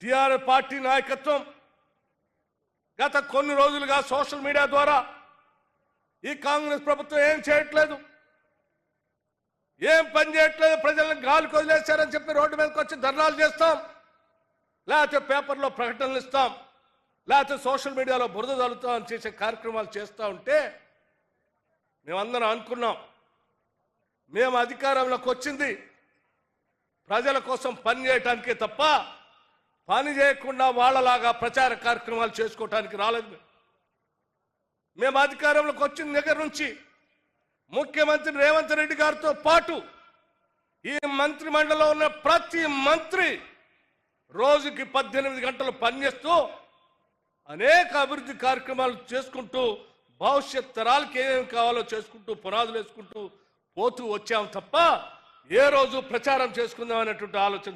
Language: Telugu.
టీఆర్ఎస్ పార్టీ నాయకత్వం గత కొన్ని రోజులుగా సోషల్ మీడియా ద్వారా ఈ కాంగ్రెస్ ప్రభుత్వం ఏం చేయట్లేదు, ఏం పని చేయట్లేదు, ప్రజలను గాలికి వదిలేశారని చెప్పి రోడ్డు మీదకి వచ్చి ధర్నాలు చేస్తాం, లేకపోతే పేపర్లో ప్రకటనలు ఇస్తాం, లేకపోతే సోషల్ మీడియాలో బురద చల్లుతాం చేసే కార్యక్రమాలు చేస్తూ ఉంటే మేమందరం అనుకున్నాం మేము అధికారంలోకి వచ్చింది ప్రజల కోసం పని చేయటానికే తప్ప పని చేయకుండా వాళ్ళలాగా ప్రచార కార్యక్రమాలు చేసుకోవటానికి రాలేదు. మేము అధికారంలోకి వచ్చిన దగ్గర నుంచి ముఖ్యమంత్రి రేవంత్ రెడ్డి గారితో పాటు ఈ మంత్రి మండలిలో ఉన్న ప్రతి మంత్రి రోజుకి 18 గంటలు పనిచేస్తూ అనేక అభివృద్ధి కార్యక్రమాలు చేసుకుంటూ భవిష్యత్ తరాలకు ఏమేమి కావాలో చేసుకుంటూ పునాదులు వేసుకుంటూ పోతూ వచ్చాం తప్ప ఏ రోజు ప్రచారం చేసుకుందాం అనేటువంటి ఆలోచన